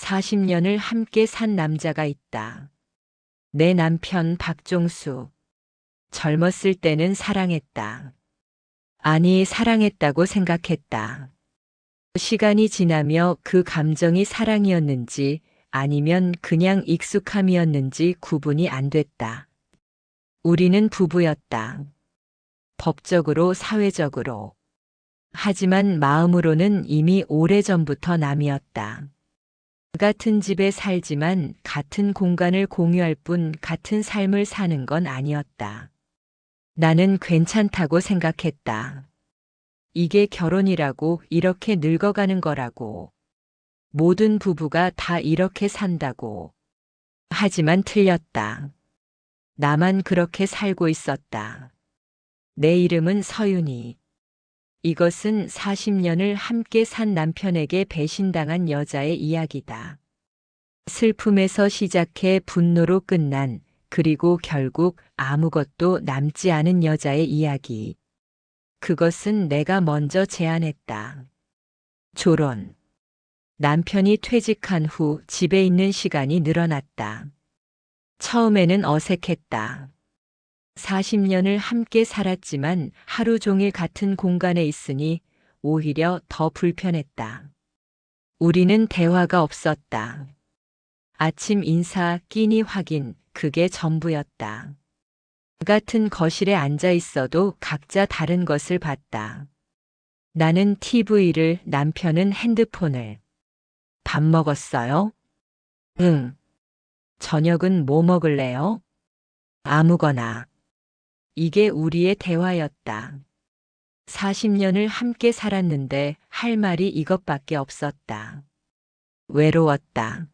40년을 함께 산 남자가 있다. 내 남편 박종수. 젊었을 때는 사랑했다. 아니, 사랑했다고 생각했다. 시간이 지나며 그 감정이 사랑이었는지 아니면 그냥 익숙함이었는지 구분이 안 됐다. 우리는 부부였다. 법적으로, 사회적으로. 하지만 마음으로는 이미 오래전부터 남이었다. 같은 집에 살지만 같은 공간을 공유할 뿐 같은 삶을 사는 건 아니었다. 나는 괜찮다고 생각했다. 이게 결혼이라고, 이렇게 늙어가는 거라고. 모든 부부가 다 이렇게 산다고. 하지만 틀렸다. 나만 그렇게 살고 있었다. 내 이름은 서윤이. 이것은 40년을 함께 산 남편에게 배신당한 여자의 이야기다. 슬픔에서 시작해 분노로 끝난, 그리고 결국 아무것도 남지 않은 여자의 이야기. 그것은 내가 먼저 제안했다. 조론. 남편이 퇴직한 후 집에 있는 시간이 늘어났다. 처음에는 어색했다. 40년을 함께 살았지만 하루 종일 같은 공간에 있으니 오히려 더 불편했다. 우리는 대화가 없었다. 아침 인사, 끼니 확인, 그게 전부였다. 같은 거실에 앉아 있어도 각자 다른 것을 봤다. 나는 TV를, 남편은 핸드폰을. 밥 먹었어요? 응. 저녁은 뭐 먹을래요? 아무거나. 이게 우리의 대화였다. 40년을 함께 살았는데 할 말이 이것밖에 없었다. 외로웠다.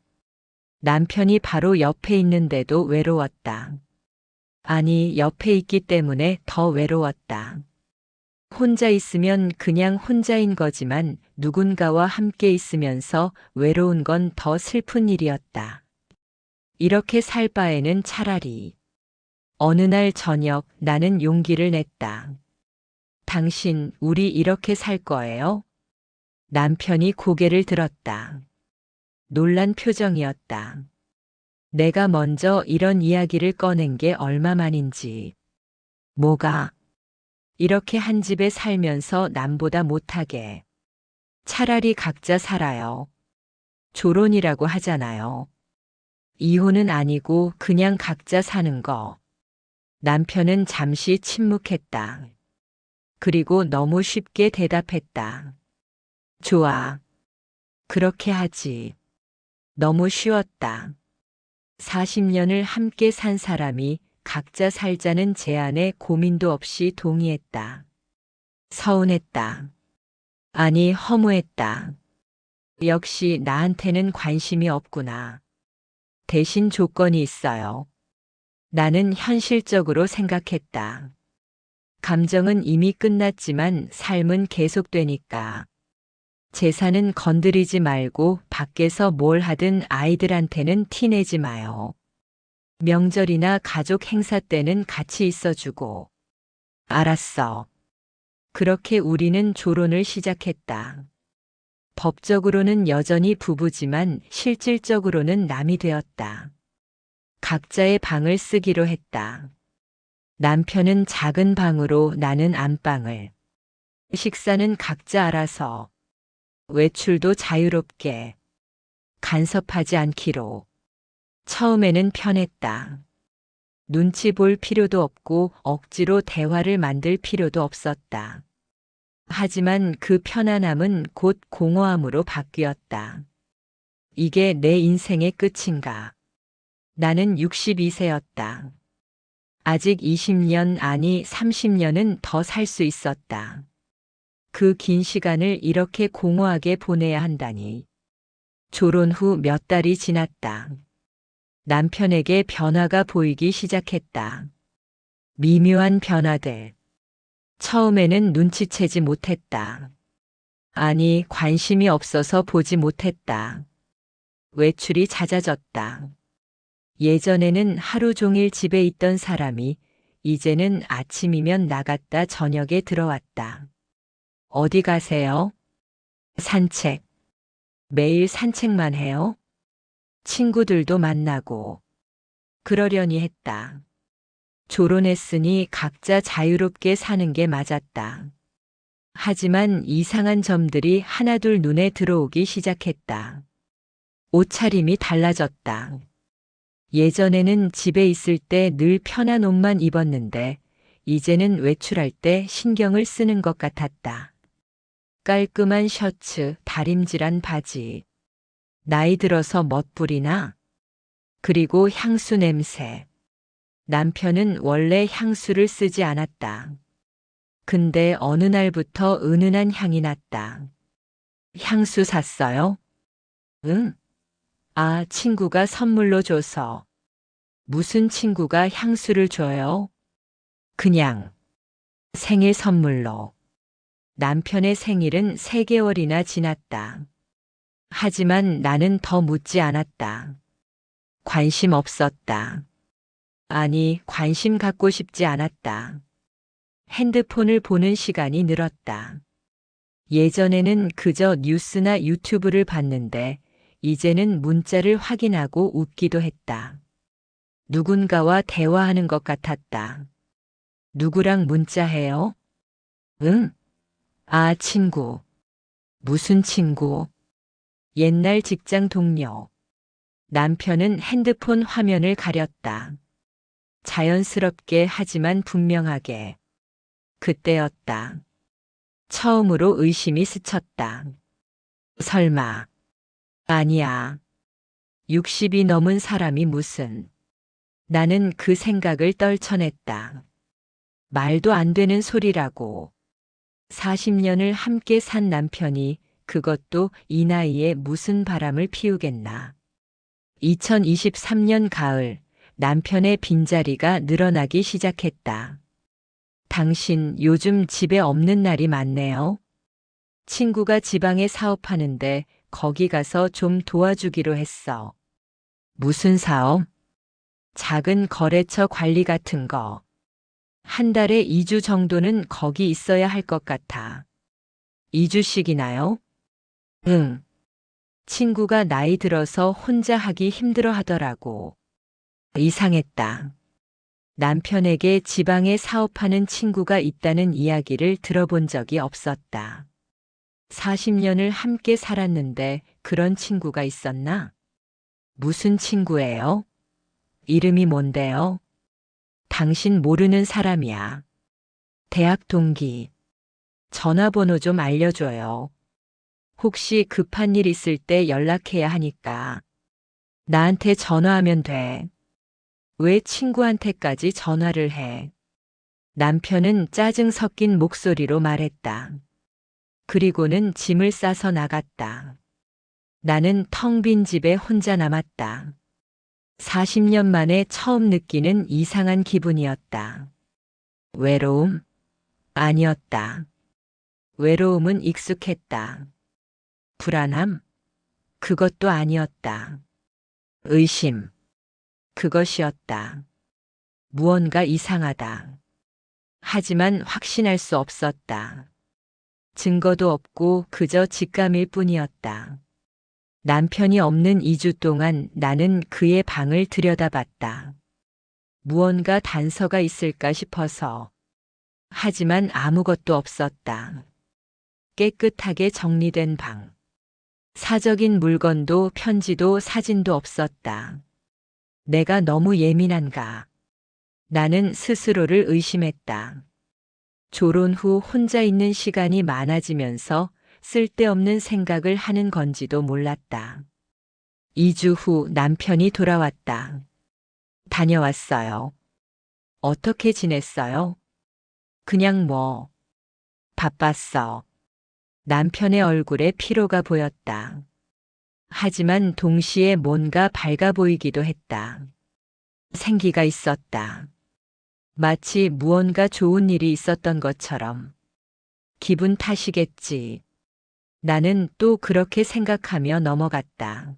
남편이 바로 옆에 있는데도 외로웠다. 아니, 옆에 있기 때문에 더 외로웠다. 혼자 있으면 그냥 혼자인 거지만 누군가와 함께 있으면서 외로운 건 더 슬픈 일이었다. 이렇게 살 바에는 차라리. 어느 날 저녁 나는 용기를 냈다. 당신, 우리 이렇게 살 거예요? 남편이 고개를 들었다. 놀란 표정이었다. 내가 먼저 이런 이야기를 꺼낸 게 얼마만인지. 뭐가? 이렇게 한 집에 살면서 남보다 못하게. 차라리 각자 살아요. 조론이라고 하잖아요. 이혼은 아니고 그냥 각자 사는 거. 남편은 잠시 침묵했다. 그리고 너무 쉽게 대답했다. 좋아. 그렇게 하지. 너무 쉬웠다. 40년을 함께 산 사람이 각자 살자는 제안에 고민도 없이 동의했다. 서운했다. 아니, 허무했다. 역시 나한테는 관심이 없구나. 대신 조건이 있어요. 나는 현실적으로 생각했다. 감정은 이미 끝났지만 삶은 계속되니까. 재산은 건드리지 말고 밖에서 뭘 하든 아이들한테는 티내지 마요. 명절이나 가족 행사 때는 같이 있어주고. 알았어. 그렇게 우리는 조론을 시작했다. 법적으로는 여전히 부부지만 실질적으로는 남이 되었다. 각자의 방을 쓰기로 했다. 남편은 작은 방으로, 나는 안방을. 식사는 각자 알아서. 외출도 자유롭게. 간섭하지 않기로. 처음에는 편했다. 눈치 볼 필요도 없고 억지로 대화를 만들 필요도 없었다. 하지만 그 편안함은 곧 공허함으로 바뀌었다. 이게 내 인생의 끝인가? 나는 62세였다. 아직 20년, 아니 30년은 더 살 수 있었다. 그 긴 시간을 이렇게 공허하게 보내야 한다니. 조론 후 몇 달이 지났다. 남편에게 변화가 보이기 시작했다. 미묘한 변화들. 처음에는 눈치채지 못했다. 아니, 관심이 없어서 보지 못했다. 외출이 잦아졌다. 예전에는 하루 종일 집에 있던 사람이 이제는 아침이면 나갔다 저녁에 들어왔다. 어디 가세요? 산책. 매일 산책만 해요? 친구들도 만나고 그러려니 했다. 졸혼했으니 각자 자유롭게 사는 게 맞았다. 하지만 이상한 점들이 하나둘 눈에 들어오기 시작했다. 옷차림이 달라졌다. 예전에는 집에 있을 때 늘 편한 옷만 입었는데 이제는 외출할 때 신경을 쓰는 것 같았다. 깔끔한 셔츠, 다림질한 바지. 나이 들어서 멋부리나? 그리고 향수 냄새. 남편은 원래 향수를 쓰지 않았다. 근데 어느 날부터 은은한 향이 났다. 향수 샀어요? 응. 아, 친구가 선물로 줘서. 무슨 친구가 향수를 줘요? 그냥 생일 선물로. 남편의 생일은 3개월이나 지났다. 하지만 나는 더 묻지 않았다. 관심 없었다. 아니, 관심 갖고 싶지 않았다. 핸드폰을 보는 시간이 늘었다. 예전에는 그저 뉴스나 유튜브를 봤는데 이제는 문자를 확인하고 웃기도 했다. 누군가와 대화하는 것 같았다. 누구랑 문자해요? 응? 아, 친구. 무슨 친구? 옛날 직장 동료. 남편은 핸드폰 화면을 가렸다. 자연스럽게 하지만 분명하게. 그때였다. 처음으로 의심이 스쳤다. 설마. 아니야. 60이 넘은 사람이 무슨. 나는 그 생각을 떨쳐냈다. 말도 안 되는 소리라고. 40년을 함께 산 남편이 그것도 이 나이에 무슨 바람을 피우겠나. 2023년 가을, 남편의 빈자리가 늘어나기 시작했다. 당신 요즘 집에 없는 날이 많네요. 친구가 지방에 사업하는데 거기 가서 좀 도와주기로 했어. 무슨 사업? 작은 거래처 관리 같은 거. 한 달에 2주 정도는 거기 있어야 할 것 같아. 2주씩이나요? 응. 친구가 나이 들어서 혼자 하기 힘들어 하더라고. 이상했다. 남편에게 지방에 사업하는 친구가 있다는 이야기를 들어본 적이 없었다. 40년을 함께 살았는데 그런 친구가 있었나? 무슨 친구예요? 이름이 뭔데요? 당신 모르는 사람이야. 대학 동기. 전화번호 좀 알려줘요. 혹시 급한 일 있을 때 연락해야 하니까. 나한테 전화하면 돼. 왜 친구한테까지 전화를 해? 남편은 짜증 섞인 목소리로 말했다. 그리고는 짐을 싸서 나갔다. 나는 텅 빈 집에 혼자 남았다. 40년 만에 처음 느끼는 이상한 기분이었다. 외로움? 아니었다. 외로움은 익숙했다. 불안함? 그것도 아니었다. 의심? 그것이었다. 무언가 이상하다. 하지만 확신할 수 없었다. 증거도 없고 그저 직감일 뿐이었다. 남편이 없는 2주 동안 나는 그의 방을 들여다봤다. 무언가 단서가 있을까 싶어서. 하지만 아무것도 없었다. 깨끗하게 정리된 방. 사적인 물건도 편지도 사진도 없었다. 내가 너무 예민한가? 나는 스스로를 의심했다. 졸혼 후 혼자 있는 시간이 많아지면서 쓸데없는 생각을 하는 건지도 몰랐다. 2주 후 남편이 돌아왔다. 다녀왔어요. 어떻게 지냈어요? 그냥 뭐. 바빴어. 남편의 얼굴에 피로가 보였다. 하지만 동시에 뭔가 밝아 보이기도 했다. 생기가 있었다. 마치 무언가 좋은 일이 있었던 것처럼. 기분 탓이겠지. 나는 또 그렇게 생각하며 넘어갔다.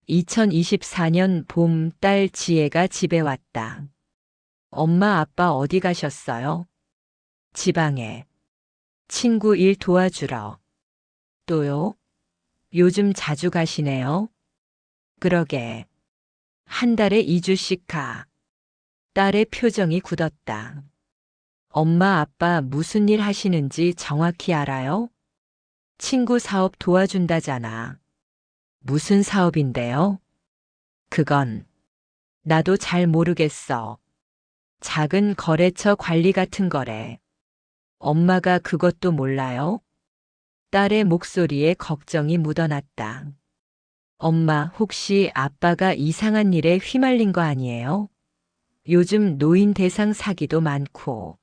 2024년 봄, 딸 지혜가 집에 왔다. 엄마, 아빠 어디 가셨어요? 지방에. 친구 일 도와주러. 또요? 요즘 자주 가시네요? 그러게. 한 달에 2주씩 가. 딸의 표정이 굳었다. 엄마 아빠 무슨 일 하시는지 정확히 알아요? 친구 사업 도와준다잖아. 무슨 사업인데요? 그건 나도 잘 모르겠어. 작은 거래처 관리 같은 거래. 엄마가 그것도 몰라요? 딸의 목소리에 걱정이 묻어났다. 엄마, 혹시 아빠가 이상한 일에 휘말린 거 아니에요? 요즘 노인 대상 사기도 많고.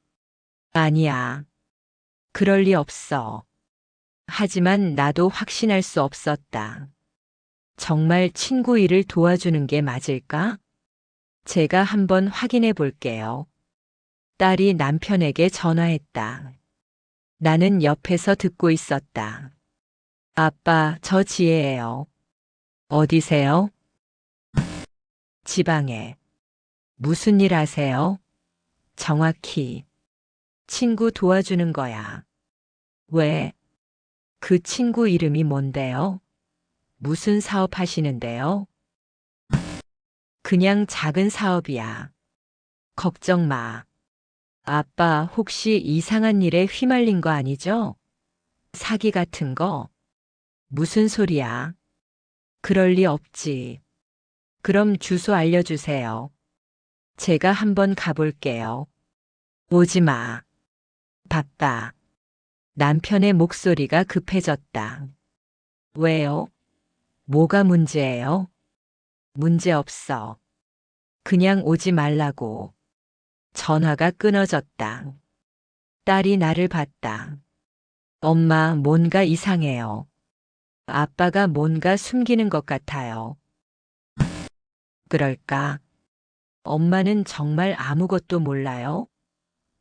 아니야. 그럴 리 없어. 하지만 나도 확신할 수 없었다. 정말 친구 일을 도와주는 게 맞을까? 제가 한번 확인해 볼게요. 딸이 남편에게 전화했다. 나는 옆에서 듣고 있었다. 아빠, 저 지혜예요. 어디세요? 지방에. 무슨 일 하세요? 정확히. 친구 도와주는 거야. 왜? 그 친구 이름이 뭔데요? 무슨 사업 하시는데요? 그냥 작은 사업이야. 걱정 마. 아빠 혹시 이상한 일에 휘말린 거 아니죠? 사기 같은 거? 무슨 소리야? 그럴 리 없지. 그럼 주소 알려주세요. 제가 한번 가볼게요. 오지 마. 바빠. 남편의 목소리가 급해졌다. 왜요? 뭐가 문제예요? 문제 없어. 그냥 오지 말라고. 전화가 끊어졌다. 딸이 나를 봤다. 엄마, 뭔가 이상해요. 아빠가 뭔가 숨기는 것 같아요. 그럴까? 엄마는 정말 아무것도 몰라요?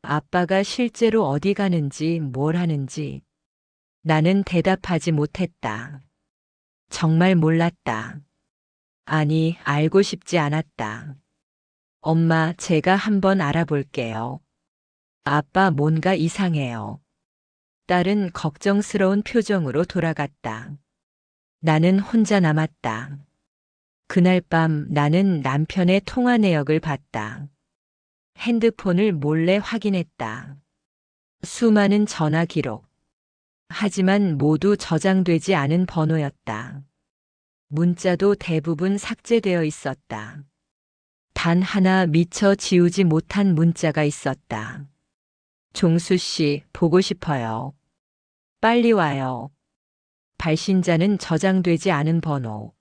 아빠가 실제로 어디 가는지 뭘 하는지. 나는 대답하지 못했다. 정말 몰랐다. 아니, 알고 싶지 않았다. 엄마, 제가 한번 알아볼게요. 아빠, 뭔가 이상해요. 딸은 걱정스러운 표정으로 돌아갔다. 나는 혼자 남았다. 그날 밤 나는 남편의 통화 내역을 봤다. 핸드폰을 몰래 확인했다. 수많은 전화 기록. 하지만 모두 저장되지 않은 번호였다. 문자도 대부분 삭제되어 있었다. 단 하나 미처 지우지 못한 문자가 있었다. 종수 씨, 보고 싶어요. 빨리 와요. 발신자는 저장되지 않은 번호.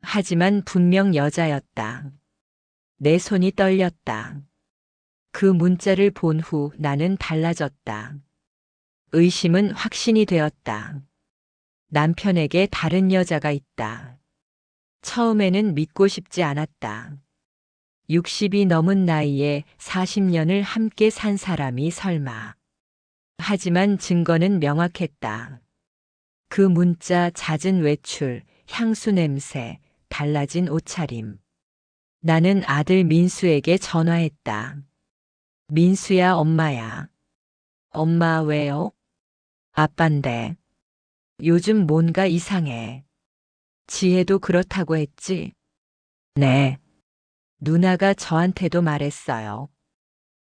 하지만 분명 여자였다. 내 손이 떨렸다. 그 문자를 본 후 나는 달라졌다. 의심은 확신이 되었다. 남편에게 다른 여자가 있다. 처음에는 믿고 싶지 않았다. 60이 넘은 나이에 40년을 함께 산 사람이 설마. 하지만 증거는 명확했다. 그 문자, 잦은 외출, 향수 냄새, 달라진 옷차림. 나는 아들 민수에게 전화했다. 민수야, 엄마야. 엄마 왜요? 아빤데. 요즘 뭔가 이상해. 지혜도 그렇다고 했지? 네. 누나가 저한테도 말했어요.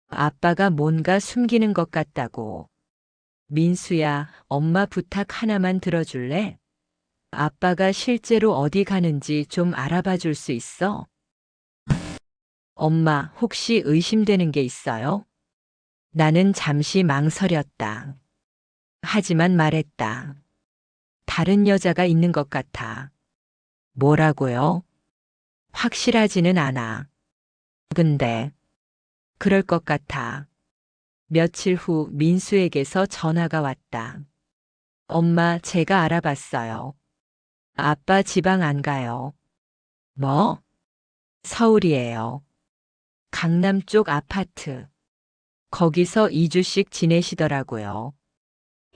아빠가 뭔가 숨기는 것 같다고. 민수야, 엄마 부탁 하나만 들어줄래? 아빠가 실제로 어디 가는지 좀 알아봐 줄 수 있어? 엄마, 혹시 의심되는 게 있어요? 나는 잠시 망설였다. 하지만 말했다. 다른 여자가 있는 것 같아. 뭐라고요? 확실하지는 않아. 근데, 그럴 것 같아. 며칠 후 민수에게서 전화가 왔다. 엄마, 제가 알아봤어요. 아빠 지방 안 가요. 뭐? 서울이에요. 강남 쪽 아파트. 거기서 2주씩 지내시더라고요.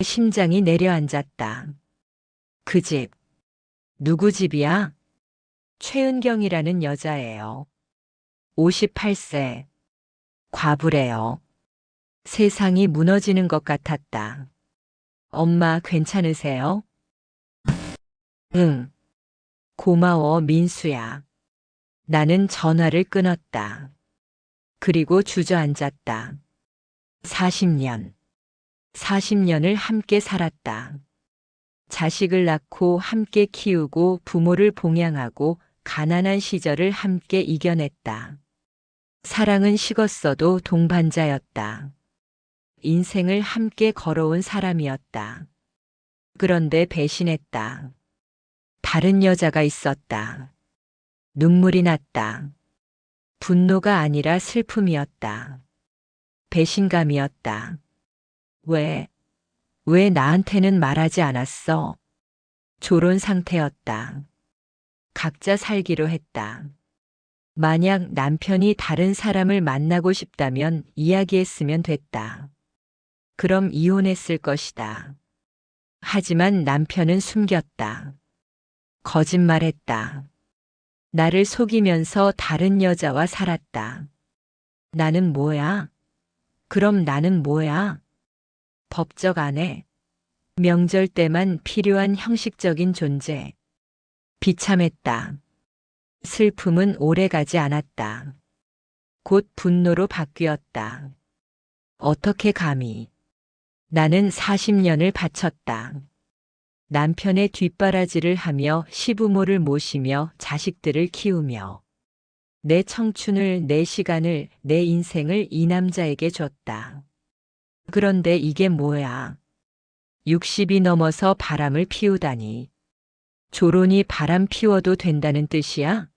심장이 내려앉았다. 그 집. 누구 집이야? 최은경이라는 여자예요. 58세. 과부래요. 세상이 무너지는 것 같았다. 엄마 괜찮으세요? 응. 고마워, 민수야. 나는 전화를 끊었다. 그리고 주저앉았다. 40년. 40년을 함께 살았다. 자식을 낳고 함께 키우고 부모를 봉양하고 가난한 시절을 함께 이겨냈다. 사랑은 식었어도 동반자였다. 인생을 함께 걸어온 사람이었다. 그런데 배신했다. 다른 여자가 있었다. 눈물이 났다. 분노가 아니라 슬픔이었다. 배신감이었다. 왜 나한테는 말하지 않았어? 졸온 상태였다. 각자 살기로 했다. 만약 남편이 다른 사람을 만나고 싶다면 이야기했으면 됐다. 그럼 이혼했을 것이다. 하지만 남편은 숨겼다. 거짓말했다. 나를 속이면서 다른 여자와 살았다. 나는 뭐야? 그럼 나는 뭐야? 법적 아내. 명절 때만 필요한 형식적인 존재. 비참했다. 슬픔은 오래가지 않았다. 곧 분노로 바뀌었다. 어떻게 감히. 나는 40년을 바쳤다. 남편의 뒷바라지를 하며 시부모를 모시며 자식들을 키우며 내 청춘을, 내 시간을, 내 인생을 이 남자에게 줬다. 그런데 이게 뭐야? 60이 넘어서 바람을 피우다니. 조론이 바람 피워도 된다는 뜻이야?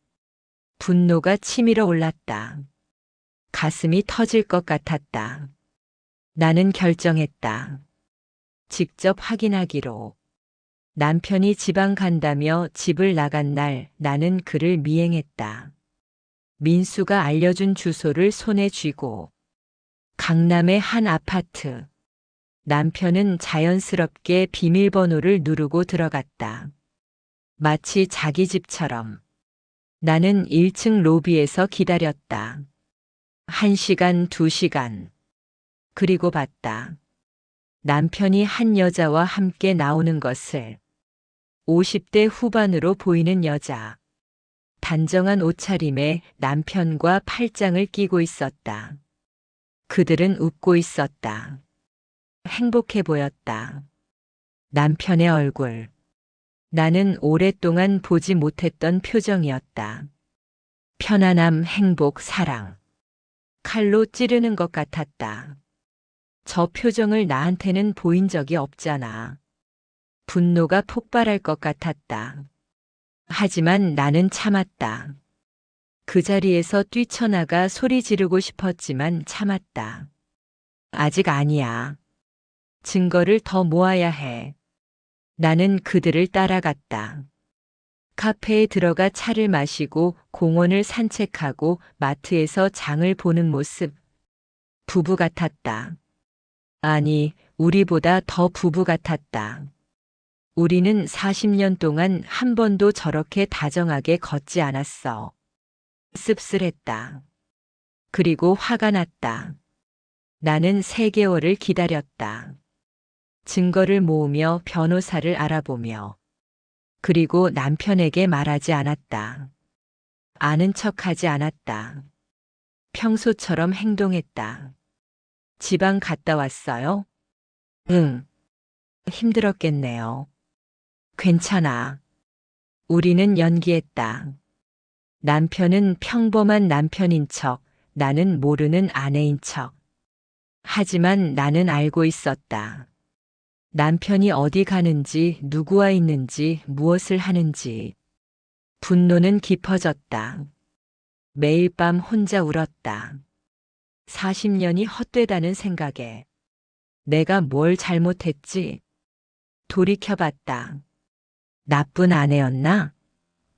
분노가 치밀어 올랐다. 가슴이 터질 것 같았다. 나는 결정했다. 직접 확인하기로. 남편이 지방 간다며 집을 나간 날 나는 그를 미행했다. 민수가 알려준 주소를 손에 쥐고 강남의 한 아파트. 남편은 자연스럽게 비밀번호를 누르고 들어갔다. 마치 자기 집처럼. 나는 1층 로비에서 기다렸다. 1시간, 2시간. 그리고 봤다. 남편이 한 여자와 함께 나오는 것을. 50대 후반으로 보이는 여자. 단정한 옷차림에 남편과 팔짱을 끼고 있었다. 그들은 웃고 있었다. 행복해 보였다. 남편의 얼굴. 나는 오랫동안 보지 못했던 표정이었다. 편안함, 행복, 사랑. 칼로 찌르는 것 같았다. 저 표정을 나한테는 보인 적이 없잖아. 분노가 폭발할 것 같았다. 하지만 나는 참았다. 그 자리에서 뛰쳐나가 소리 지르고 싶었지만 참았다. 아직 아니야. 증거를 더 모아야 해. 나는 그들을 따라갔다. 카페에 들어가 차를 마시고 공원을 산책하고 마트에서 장을 보는 모습. 부부 같았다. 아니, 우리보다 더 부부 같았다. 우리는 40년 동안 한 번도 저렇게 다정하게 걷지 않았어. 씁쓸했다. 그리고 화가 났다. 나는 3개월을 기다렸다. 증거를 모으며 변호사를 알아보며. 그리고 남편에게 말하지 않았다. 아는 척하지 않았다. 평소처럼 행동했다. 지방 갔다 왔어요? 응. 힘들었겠네요. 괜찮아. 우리는 연기했다. 남편은 평범한 남편인 척, 나는 모르는 아내인 척. 하지만 나는 알고 있었다. 남편이 어디 가는지, 누구와 있는지, 무엇을 하는지. 분노는 깊어졌다. 매일 밤 혼자 울었다. 40년이 헛되다는 생각에. 내가 뭘 잘못했지? 돌이켜봤다. 나쁜 아내였나?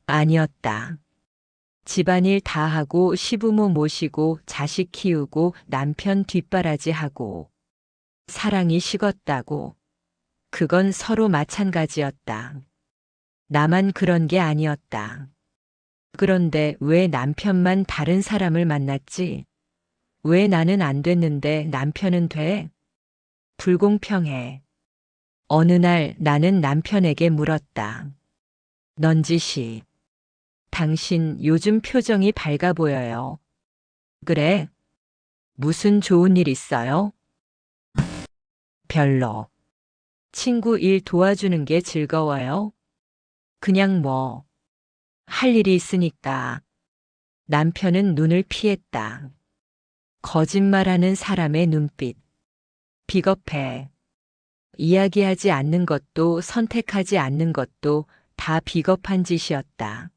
아니었다. 집안일 다 하고 시부모 모시고 자식 키우고 남편 뒷바라지하고 사랑이 식었다고. 그건 서로 마찬가지였다. 나만 그런 게 아니었다. 그런데 왜 남편만 다른 사람을 만났지? 왜 나는 안 됐는데 남편은 돼? 불공평해. 어느 날 나는 남편에게 물었다. 넌지시 당신 요즘 표정이 밝아 보여요. 그래? 무슨 좋은 일 있어요? 별로. 친구 일 도와주는 게 즐거워요. 그냥 뭐, 할 일이 있으니까. 남편은 눈을 피했다. 거짓말하는 사람의 눈빛. 비겁해. 이야기하지 않는 것도 선택하지 않는 것도 다 비겁한 짓이었다.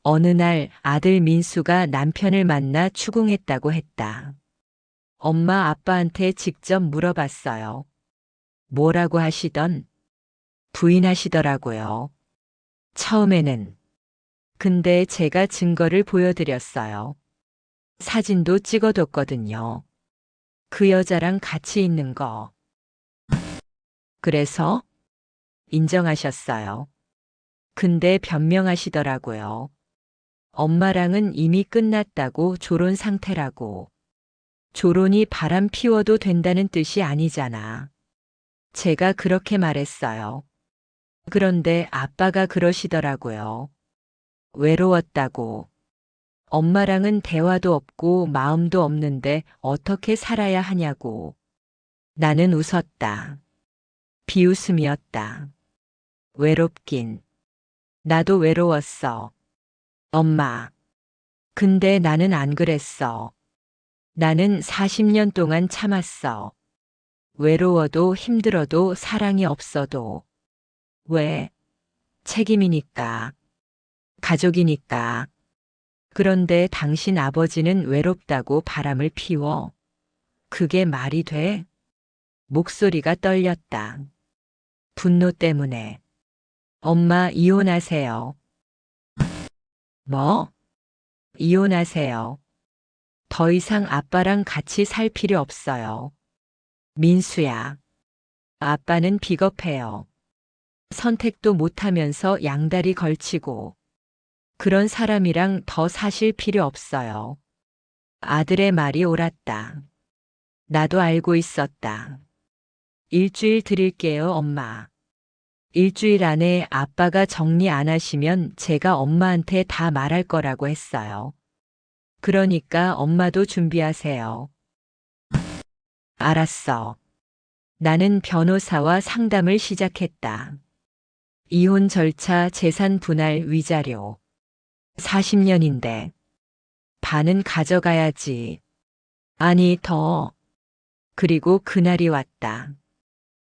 어느 날 아들 민수가 남편을 만나 추궁했다고 했다. 엄마 아빠한테 직접 물어봤어요. 뭐라고 하시던? 부인하시더라고요. 처음에는. 근데 제가 증거를 보여드렸어요. 사진도 찍어뒀거든요. 그 여자랑 같이 있는 거. 그래서 인정하셨어요. 근데 변명하시더라고요. 엄마랑은 이미 끝났다고 조론 상태라고. 조론이 바람 피워도 된다는 뜻이 아니잖아. 제가 그렇게 말했어요. 그런데 아빠가 그러시더라고요. 외로웠다고. 엄마랑은 대화도 없고 마음도 없는데 어떻게 살아야 하냐고. 나는 웃었다. 비웃음이었다. 외롭긴. 나도 외로웠어. 엄마. 근데 나는 안 그랬어. 나는 40년 동안 참았어. 외로워도 힘들어도 사랑이 없어도. 왜? 책임이니까. 가족이니까. 그런데 당신 아버지는 외롭다고 바람을 피워. 그게 말이 돼? 목소리가 떨렸다. 분노 때문에. 엄마 이혼하세요. 뭐? 이혼하세요. 더 이상 아빠랑 같이 살 필요 없어요. 민수야. 아빠는 비겁해요. 선택도 못하면서 양다리 걸치고. 그런 사람이랑 더 사실 필요 없어요. 아들의 말이 옳았다. 나도 알고 있었다. 일주일 드릴게요, 엄마. 일주일 안에 아빠가 정리 안 하시면 제가 엄마한테 다 말할 거라고 했어요. 그러니까 엄마도 준비하세요. 알았어. 나는 변호사와 상담을 시작했다. 이혼 절차, 재산 분할, 위자료. 40년인데. 반은 가져가야지. 아니, 더. 그리고 그날이 왔다.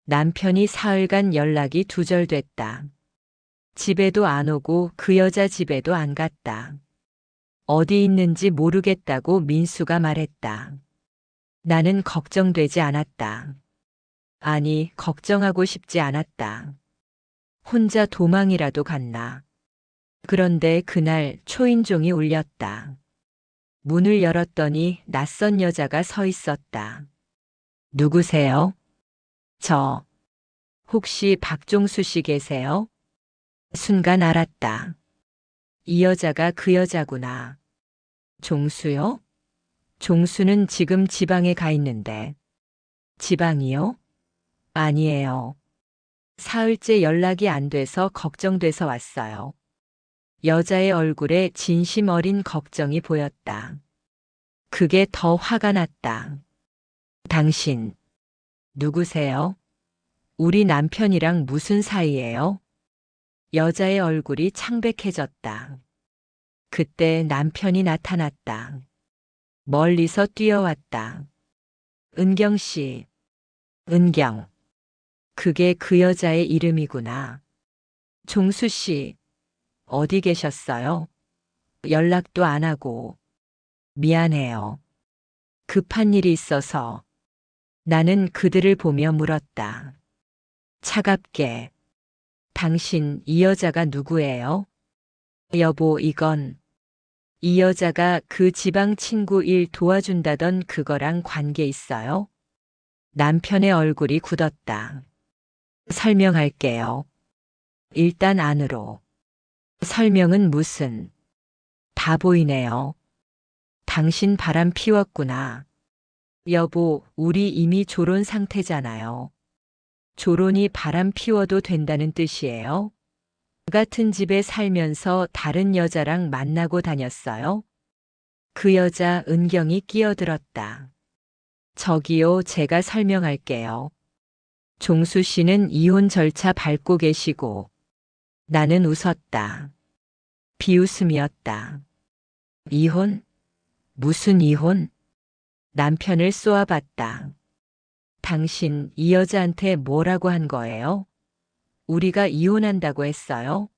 남편이 사흘간 연락이 두절됐다. 집에도 안 오고 그 여자 집에도 안 갔다. 어디 있는지 모르겠다고 민수가 말했다. 나는 걱정되지 않았다. 아니, 걱정하고 싶지 않았다. 혼자 도망이라도 갔나. 그런데 그날 초인종이 울렸다. 문을 열었더니 낯선 여자가 서 있었다. 누구세요? 저. 혹시 박종수 씨 계세요? 순간 알았다. 이 여자가 그 여자구나. 종수요? 종수는 지금 지방에 가 있는데. 지방이요? 아니에요. 사흘째 연락이 안 돼서 걱정돼서 왔어요. 여자의 얼굴에 진심 어린 걱정이 보였다. 그게 더 화가 났다. 당신, 누구세요? 우리 남편이랑 무슨 사이예요? 여자의 얼굴이 창백해졌다. 그때 남편이 나타났다. 멀리서 뛰어왔다. 은경 씨. 은경. 그게 그 여자의 이름이구나. 종수 씨. 어디 계셨어요? 연락도 안 하고. 미안해요. 급한 일이 있어서. 나는 그들을 보며 물었다. 차갑게. 당신 이 여자가 누구예요? 여보, 이건 이 여자가 그 지방 친구 일 도와준다던 그거랑 관계 있어요? 남편의 얼굴이 굳었다. 설명할게요. 일단 안으로. 설명은 무슨. 다 보이네요. 당신 바람 피웠구나. 여보, 우리 이미 조론 상태잖아요. 조론이 바람 피워도 된다는 뜻이에요? 같은 집에 살면서 다른 여자랑 만나고 다녔어요? 그 여자 은경이 끼어들었다. 저기요, 제가 설명할게요. 종수 씨는 이혼 절차 밟고 계시고 나는 웃었다. 비웃음이었다. 이혼? 무슨 이혼? 남편을 쏘아봤다. 당신 이 여자한테 뭐라고 한 거예요? 우리가 이혼한다고 했어요?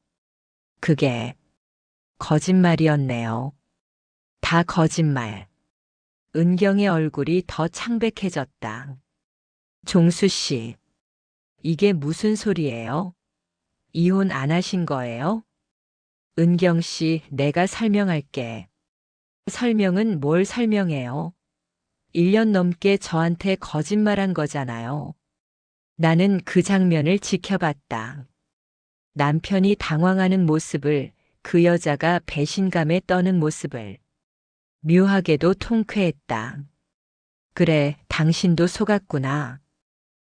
그게 거짓말이었네요. 다 거짓말. 은경의 얼굴이 더 창백해졌다. 종수 씨, 이게 무슨 소리예요? 이혼 안 하신 거예요? 은경 씨, 내가 설명할게. 설명은 뭘 설명해요? 1년 넘게 저한테 거짓말한 거잖아요. 나는 그 장면을 지켜봤다. 남편이 당황하는 모습을, 그 여자가 배신감에 떠는 모습을. 묘하게도 통쾌했다. 그래, 당신도 속았구나.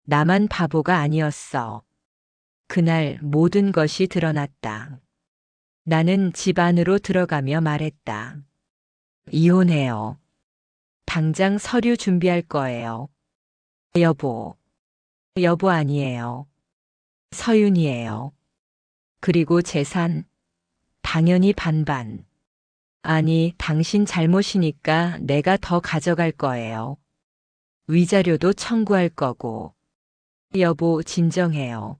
나만 바보가 아니었어. 그날 모든 것이 드러났다. 나는 집 안으로 들어가며 말했다. 이혼해요. 당장 서류 준비할 거예요. 여보. 여보 아니에요. 서윤이에요. 그리고 재산? 당연히 반반. 아니, 당신 잘못이니까 내가 더 가져갈 거예요. 위자료도 청구할 거고. 여보, 진정해요.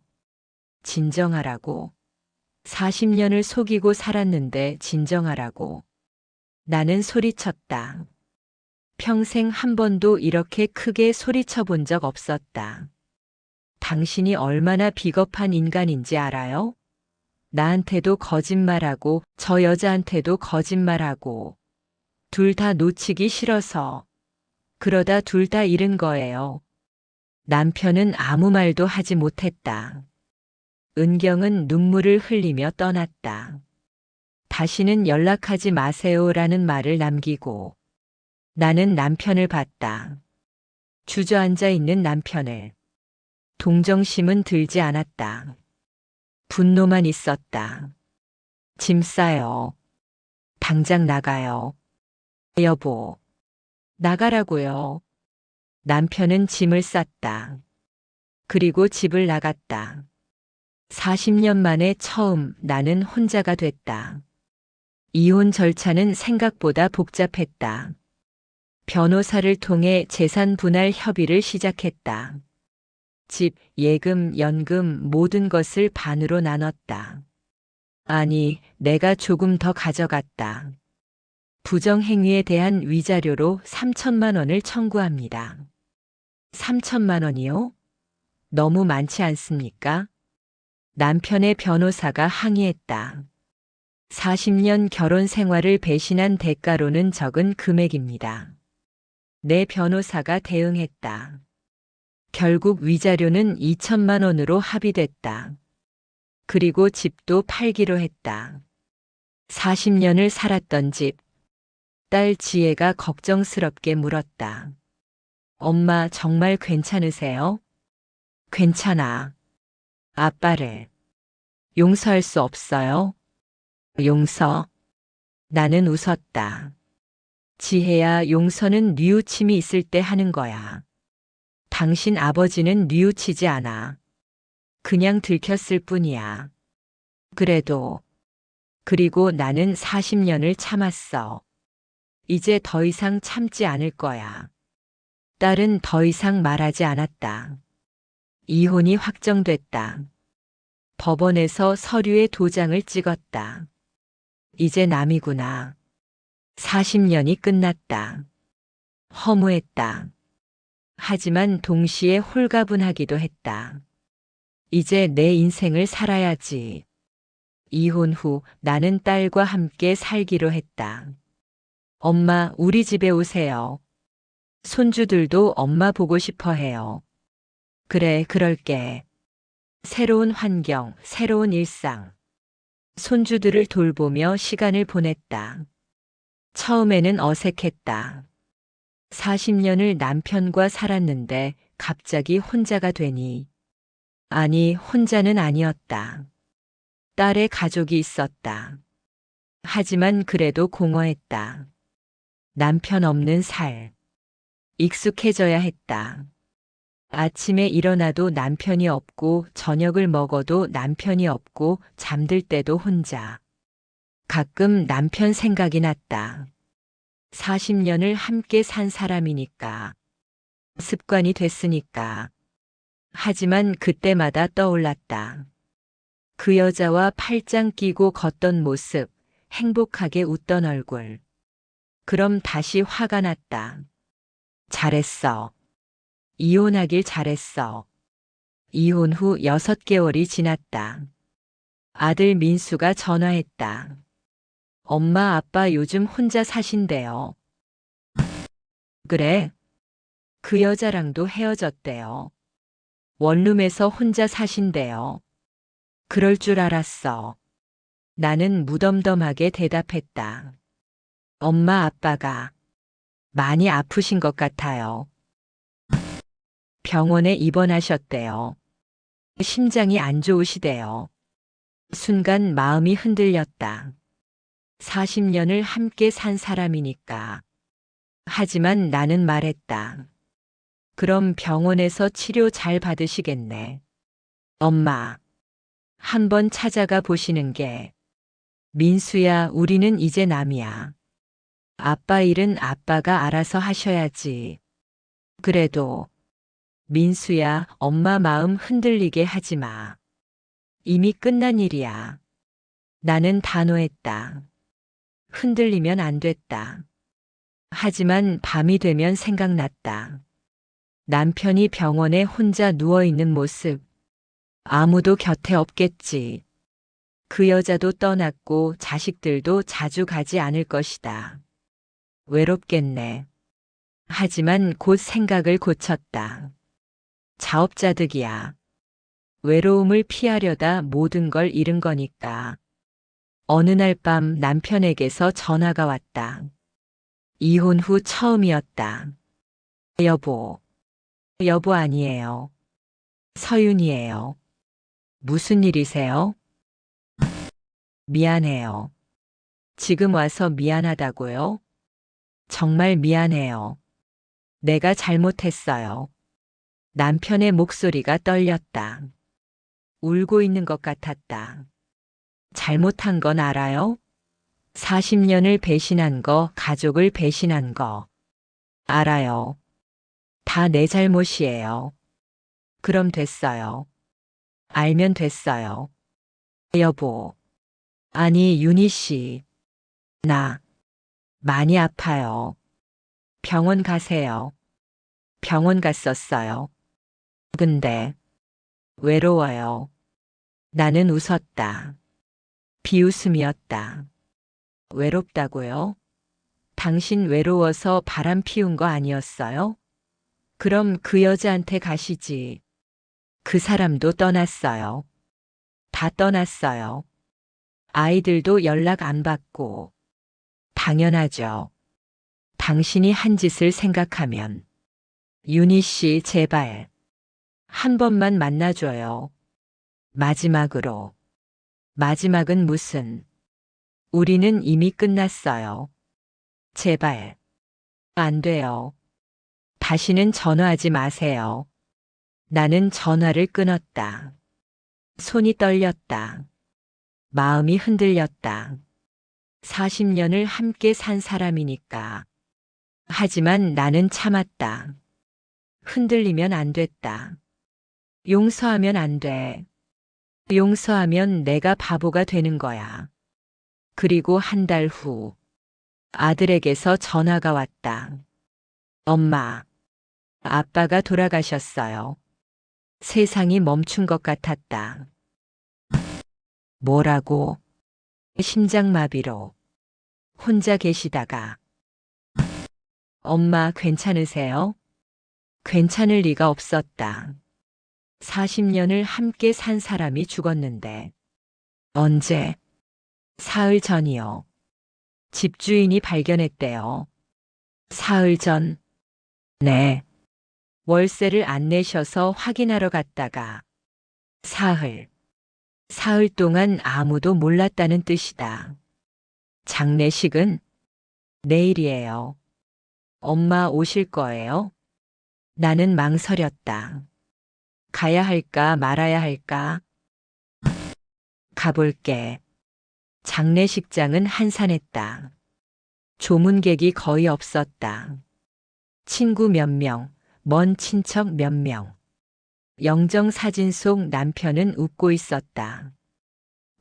진정하라고. 40년을 속이고 살았는데 진정하라고. 나는 소리쳤다. 평생 한 번도 이렇게 크게 소리쳐 본 적 없었다. 당신이 얼마나 비겁한 인간인지 알아요? 나한테도 거짓말하고 저 여자한테도 거짓말하고 둘 다 놓치기 싫어서 그러다 둘 다 잃은 거예요. 남편은 아무 말도 하지 못했다. 은경은 눈물을 흘리며 떠났다. 다시는 연락하지 마세요라는 말을 남기고 나는 남편을 봤다. 주저앉아 있는 남편을. 동정심은 들지 않았다. 분노만 있었다. 짐 싸요. 당장 나가요. 여보. 나가라고요. 남편은 짐을 쌌다. 그리고 집을 나갔다. 40년 만에 처음 나는 혼자가 됐다. 이혼 절차는 생각보다 복잡했다. 변호사를 통해 재산 분할 협의를 시작했다. 집, 예금, 연금 모든 것을 반으로 나눴다. 아니, 내가 조금 더 가져갔다. 부정행위에 대한 위자료로 3천만 원을 청구합니다. 3천만 원이요? 너무 많지 않습니까? 남편의 변호사가 항의했다. 40년 결혼 생활을 배신한 대가로는 적은 금액입니다. 내 변호사가 대응했다. 결국 위자료는 2천만 원으로 합의됐다. 그리고 집도 팔기로 했다. 40년을 살았던 집. 딸 지혜가 걱정스럽게 물었다. 엄마 정말 괜찮으세요? 괜찮아. 아빠를 용서할 수 없어요? 용서? 나는 웃었다. 지혜야, 용서는 뉘우침이 있을 때 하는 거야. 당신 아버지는 뉘우치지 않아. 그냥 들켰을 뿐이야. 그리고 나는 40년을 참았어. 이제 더 이상 참지 않을 거야. 딸은 더 이상 말하지 않았다. 이혼이 확정됐다. 법원에서 서류에 도장을 찍었다. 이제 남이구나. 40년이 끝났다. 허무했다. 하지만 동시에 홀가분하기도 했다. 이제 내 인생을 살아야지. 이혼 후 나는 딸과 함께 살기로 했다. 엄마, 우리 집에 오세요. 손주들도 엄마 보고 싶어 해요. 그래, 그럴게. 새로운 환경, 새로운 일상. 손주들을 돌보며 시간을 보냈다. 처음에는 어색했다. 40년을 남편과 살았는데 갑자기 혼자가 되니. 아니, 혼자는 아니었다. 딸의 가족이 있었다. 하지만 그래도 공허했다. 남편 없는 살. 익숙해져야 했다. 아침에 일어나도 남편이 없고 저녁을 먹어도 남편이 없고 잠들 때도 혼자. 가끔 남편 생각이 났다. 40년을 함께 산 사람이니까. 습관이 됐으니까. 하지만 그때마다 떠올랐다. 그 여자와 팔짱 끼고 걷던 모습, 행복하게 웃던 얼굴. 그럼 다시 화가 났다. 잘했어. 이혼하길 잘했어. 이혼 후 6개월이 지났다. 아들 민수가 전화했다. 엄마 아빠 요즘 혼자 사신대요. 그래. 그 여자랑도 헤어졌대요. 원룸에서 혼자 사신대요. 그럴 줄 알았어. 나는 무덤덤하게 대답했다. 엄마 아빠가 많이 아프신 것 같아요. 병원에 입원하셨대요. 심장이 안 좋으시대요. 순간 마음이 흔들렸다. 40년을 함께 산 사람이니까. 하지만 나는 말했다. 그럼 병원에서 치료 잘 받으시겠네. 엄마, 한번 찾아가 보시는 게. 민수야, 우리는 이제 남이야. 아빠 일은 아빠가 알아서 하셔야지. 그래도 민수야, 엄마 마음 흔들리게 하지 마. 이미 끝난 일이야. 나는 단호했다. 흔들리면 안 됐다. 하지만 밤이 되면 생각났다. 남편이 병원에 혼자 누워있는 모습. 아무도 곁에 없겠지. 그 여자도 떠났고 자식들도 자주 가지 않을 것이다. 외롭겠네. 하지만 곧 생각을 고쳤다. 자업자득이야. 외로움을 피하려다 모든 걸 잃은 거니까. 어느 날 밤 남편에게서 전화가 왔다. 이혼 후 처음이었다. 여보. 여보 아니에요. 서윤이에요. 무슨 일이세요? 미안해요. 지금 와서 미안하다고요? 정말 미안해요. 내가 잘못했어요. 남편의 목소리가 떨렸다. 울고 있는 것 같았다. 잘못한 건 알아요? 40년을 배신한 거, 가족을 배신한 거. 알아요. 다 내 잘못이에요. 그럼 됐어요. 알면 됐어요. 여보. 아니, 윤희 씨. 나 많이 아파요. 병원 가세요. 병원 갔었어요. 근데 외로워요. 나는 웃었다. 비웃음이었다. 외롭다고요? 당신 외로워서 바람 피운 거 아니었어요? 그럼 그 여자한테 가시지. 그 사람도 떠났어요. 다 떠났어요. 아이들도 연락 안 받고. 당연하죠. 당신이 한 짓을 생각하면. 윤희 씨, 제발. 한 번만 만나줘요. 마지막으로. 마지막은 무슨. 우리는 이미 끝났어요. 제발. 안 돼요. 다시는 전화하지 마세요. 나는 전화를 끊었다. 손이 떨렸다. 마음이 흔들렸다. 40년을 함께 산 사람이니까. 하지만 나는 참았다. 흔들리면 안 됐다. 용서하면 안 돼. 용서하면 내가 바보가 되는 거야. 그리고 한 달 후, 아들에게서 전화가 왔다. 엄마, 아빠가 돌아가셨어요. 세상이 멈춘 것 같았다. 뭐라고? 심장마비로. 혼자 계시다가. 엄마 괜찮으세요? 괜찮을 리가 없었다. 40년을 함께 산 사람이 죽었는데. 언제? 사흘 전이요. 집주인이 발견했대요. 사흘 전. 네. 월세를 안 내셔서 확인하러 갔다가. 사흘. 사흘 동안 아무도 몰랐다는 뜻이다. 장례식은 내일이에요. 엄마 오실 거예요? 나는 망설였다. 가야 할까 말아야 할까? 가볼게. 장례식장은 한산했다. 조문객이 거의 없었다. 친구 몇 명, 먼 친척 몇 명. 영정 사진 속 남편은 웃고 있었다.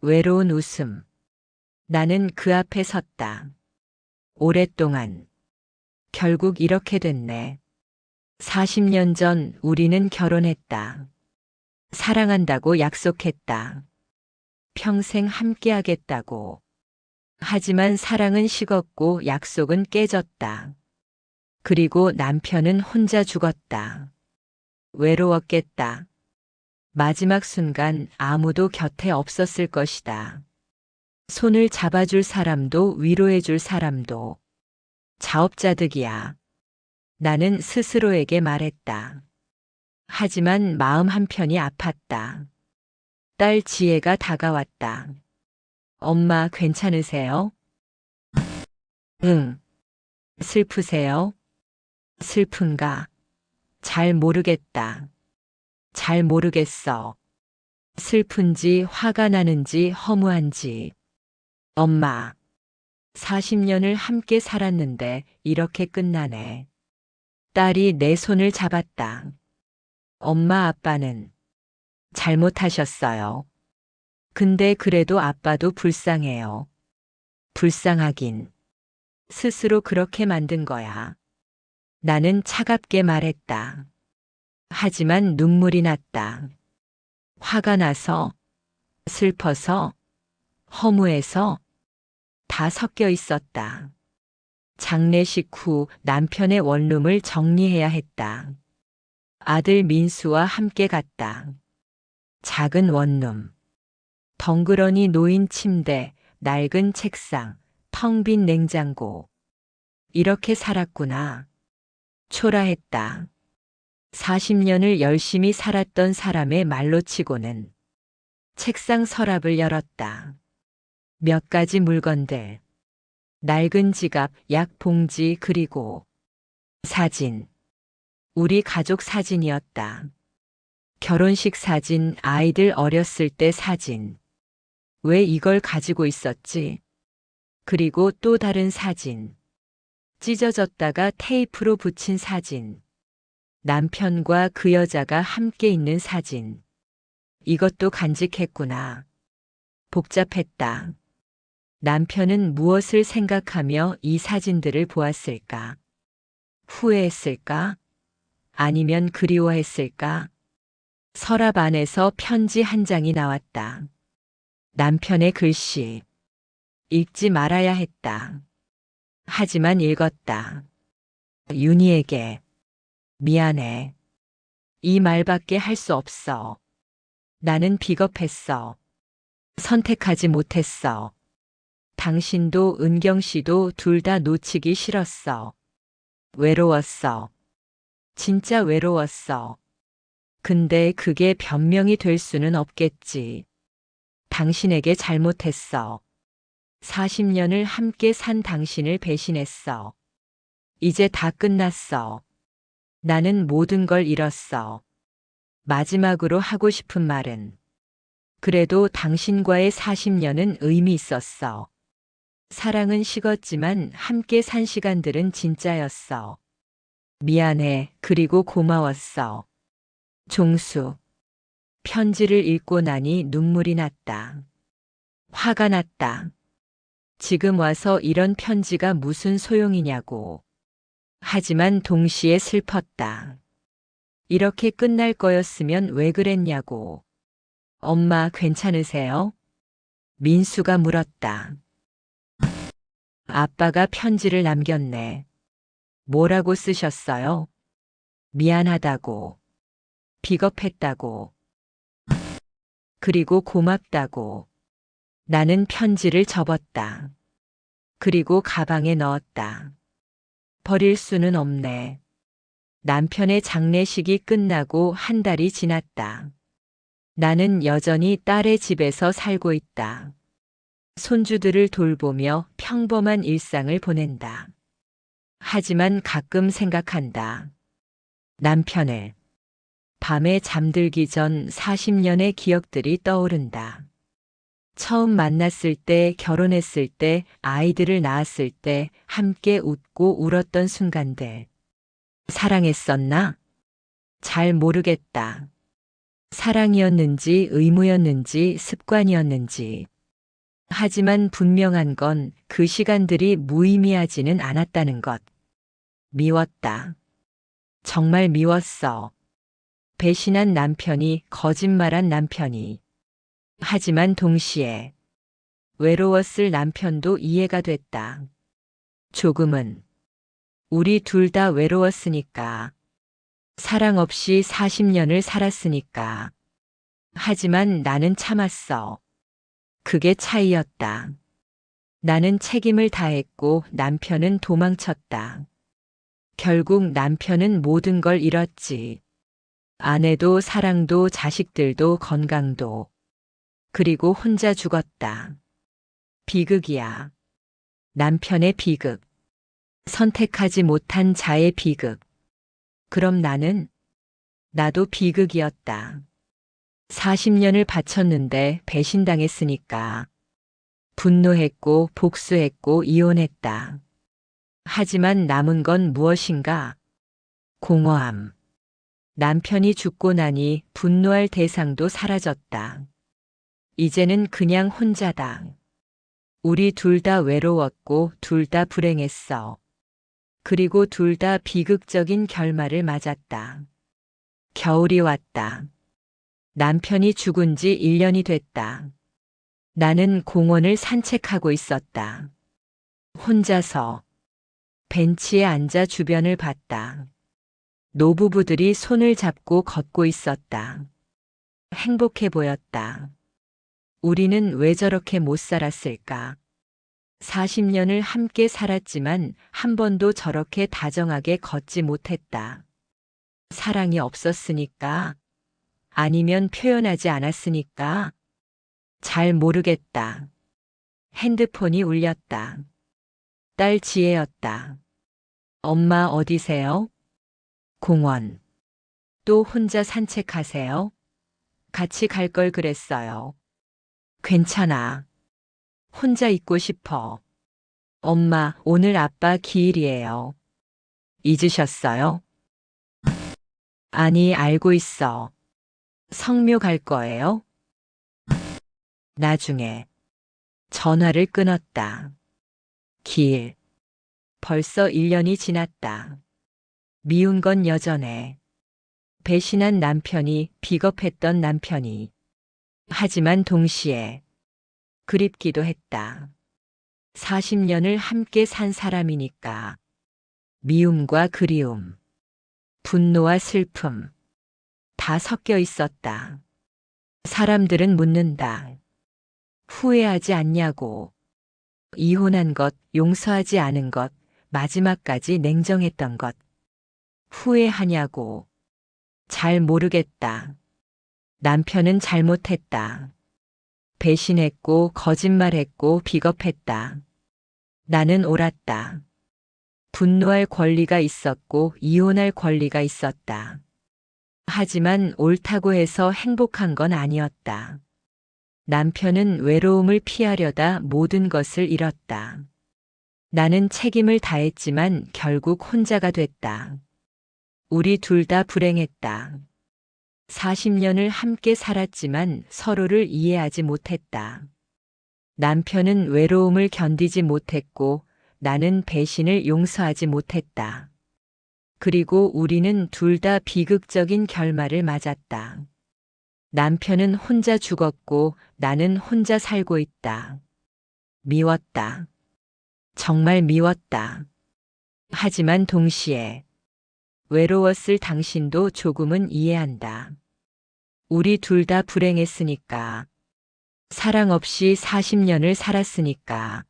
외로운 웃음. 나는 그 앞에 섰다. 오랫동안. 결국 이렇게 됐네. 40년 전 우리는 결혼했다. 사랑한다고 약속했다. 평생 함께하겠다고. 하지만 사랑은 식었고 약속은 깨졌다. 그리고 남편은 혼자 죽었다. 외로웠겠다. 마지막 순간 아무도 곁에 없었을 것이다. 손을 잡아줄 사람도 위로해줄 사람도. 자업자득이야. 나는 스스로에게 말했다. 하지만 마음 한편이 아팠다. 딸 지혜가 다가왔다. 엄마 괜찮으세요? 응. 슬프세요? 슬픈가? 잘 모르겠다. 잘 모르겠어. 슬픈지 화가 나는지 허무한지. 엄마, 40년을 함께 살았는데 이렇게 끝나네. 딸이 내 손을 잡았다. 엄마 아빠는 잘못하셨어요. 근데 그래도 아빠도 불쌍해요. 불쌍하긴. 스스로 그렇게 만든 거야. 나는 차갑게 말했다. 하지만 눈물이 났다. 화가 나서, 슬퍼서, 허무해서 다 섞여 있었다. 장례식 후 남편의 원룸을 정리해야 했다. 아들 민수와 함께 갔다. 작은 원룸. 덩그러니 놓인 침대, 낡은 책상, 텅 빈 냉장고. 이렇게 살았구나. 초라했다. 40년을 열심히 살았던 사람의 말로 치고는. 책상 서랍을 열었다. 몇 가지 물건들. 낡은 지갑, 약 봉지 그리고 사진. 우리 가족 사진이었다. 결혼식 사진, 아이들 어렸을 때 사진. 왜 이걸 가지고 있었지? 그리고 또 다른 사진. 찢어졌다가 테이프로 붙인 사진. 남편과 그 여자가 함께 있는 사진. 이것도 간직했구나. 복잡했다. 남편은 무엇을 생각하며 이 사진들을 보았을까? 후회했을까? 아니면 그리워했을까? 서랍 안에서 편지 한 장이 나왔다. 남편의 글씨. 읽지 말아야 했다. 하지만 읽었다. 윤희에게. 미안해. 이 말밖에 할 수 없어. 나는 비겁했어. 선택하지 못했어. 당신도 은경 씨도 둘 다 놓치기 싫었어. 외로웠어. 진짜 외로웠어. 근데 그게 변명이 될 수는 없겠지. 당신에게 잘못했어. 40년을 함께 산 당신을 배신했어. 이제 다 끝났어. 나는 모든 걸 잃었어. 마지막으로 하고 싶은 말은 그래도 당신과의 40년은 의미 있었어. 사랑은 식었지만 함께 산 시간들은 진짜였어. 미안해. 그리고 고마웠어. 종수. 편지를 읽고 나니 눈물이 났다. 화가 났다. 지금 와서 이런 편지가 무슨 소용이냐고. 하지만 동시에 슬펐다. 이렇게 끝날 거였으면 왜 그랬냐고. 엄마 괜찮으세요? 민수가 물었다. 아빠가 편지를 남겼네. 뭐라고 쓰셨어요? 미안하다고. 비겁했다고. 그리고 고맙다고. 나는 편지를 접었다. 그리고 가방에 넣었다. 버릴 수는 없네. 남편의 장례식이 끝나고 한 달이 지났다. 나는 여전히 딸의 집에서 살고 있다. 손주들을 돌보며 평범한 일상을 보낸다. 하지만 가끔 생각한다. 남편을. 밤에 잠들기 전 40년의 기억들이 떠오른다. 처음 만났을 때, 결혼했을 때, 아이들을 낳았을 때, 함께 웃고 울었던 순간들. 사랑했었나? 잘 모르겠다. 사랑이었는지, 의무였는지, 습관이었는지. 하지만 분명한 건 그 시간들이 무의미하지는 않았다는 것. 미웠다. 정말 미웠어. 배신한 남편이, 거짓말한 남편이. 하지만 동시에 외로웠을 남편도 이해가 됐다. 조금은. 우리 둘 다 외로웠으니까. 사랑 없이 40년을 살았으니까. 하지만 나는 참았어. 그게 차이였다. 나는 책임을 다했고 남편은 도망쳤다. 결국 남편은 모든 걸 잃었지. 아내도 사랑도 자식들도 건강도. 그리고 혼자 죽었다. 비극이야. 남편의 비극. 선택하지 못한 자의 비극. 그럼 나도 비극이었다. 40년을 바쳤는데 배신당했으니까. 분노했고 복수했고 이혼했다. 하지만 남은 건 무엇인가? 공허함. 남편이 죽고 나니 분노할 대상도 사라졌다. 이제는 그냥 혼자다. 우리 둘 다 외로웠고 둘 다 불행했어. 그리고 둘 다 비극적인 결말을 맞았다. 겨울이 왔다. 남편이 죽은 지 1년이 됐다. 나는 공원을 산책하고 있었다. 혼자서 벤치에 앉아 주변을 봤다. 노부부들이 손을 잡고 걷고 있었다. 행복해 보였다. 우리는 왜 저렇게 못 살았을까? 40년을 함께 살았지만 한 번도 저렇게 다정하게 걷지 못했다. 사랑이 없었으니까? 아니면 표현하지 않았으니까? 잘 모르겠다. 핸드폰이 울렸다. 딸 지혜였다. 엄마 어디세요? 공원. 또 혼자 산책하세요? 같이 갈 걸 그랬어요. 괜찮아. 혼자 있고 싶어. 엄마, 오늘 아빠 기일이에요. 잊으셨어요? 아니, 알고 있어. 성묘 갈 거예요? 나중에. 전화를 끊었다. 기일. 벌써 1년이 지났다. 미운 건 여전해. 배신한 남편이, 비겁했던 남편이. 하지만 동시에 그립기도 했다. 40년을 함께 산 사람이니까. 미움과 그리움, 분노와 슬픔, 다 섞여 있었다. 사람들은 묻는다. 후회하지 않냐고. 이혼한 것, 용서하지 않은 것, 마지막까지 냉정했던 것. 후회하냐고. 잘 모르겠다. 남편은 잘못했다. 배신했고, 거짓말했고, 비겁했다. 나는 옳았다. 분노할 권리가 있었고, 이혼할 권리가 있었다. 하지만 옳다고 해서 행복한 건 아니었다. 남편은 외로움을 피하려다 모든 것을 잃었다. 나는 책임을 다했지만 결국 혼자가 됐다. 우리 둘 다 불행했다. 40년을 함께 살았지만 서로를 이해하지 못했다. 남편은 외로움을 견디지 못했고 나는 배신을 용서하지 못했다. 그리고 우리는 둘 다 비극적인 결말을 맞았다. 남편은 혼자 죽었고 나는 혼자 살고 있다. 미웠다. 정말 미웠다. 하지만 동시에 외로웠을 당신도 조금은 이해한다. 우리 둘 다 불행했으니까. 사랑 없이 40년을 살았으니까.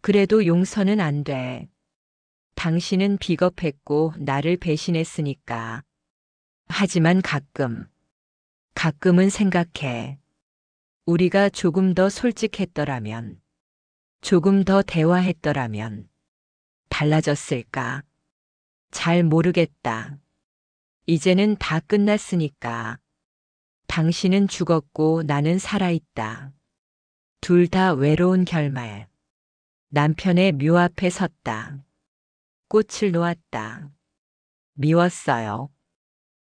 그래도 용서는 안 돼. 당신은 비겁했고 나를 배신했으니까. 하지만 가끔 가끔은 생각해. 우리가 조금 더 솔직했더라면, 조금 더 대화했더라면, 달라졌을까? 잘 모르겠다. 이제는 다 끝났으니까. 당신은 죽었고 나는 살아있다. 둘 다 외로운 결말. 남편의 묘 앞에 섰다. 꽃을 놓았다. 미웠어요.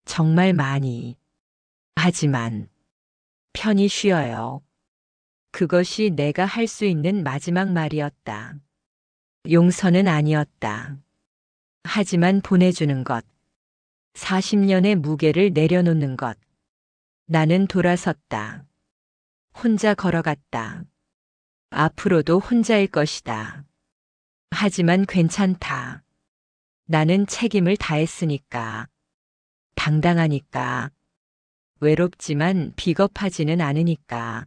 정말 많이. 하지만 편히 쉬어요. 그것이 내가 할 수 있는 마지막 말이었다. 용서는 아니었다. 하지만 보내주는 것. 40년의 무게를 내려놓는 것. 나는 돌아섰다. 혼자 걸어갔다. 앞으로도 혼자일 것이다. 하지만 괜찮다. 나는 책임을 다했으니까. 당당하니까. 외롭지만 비겁하지는 않으니까.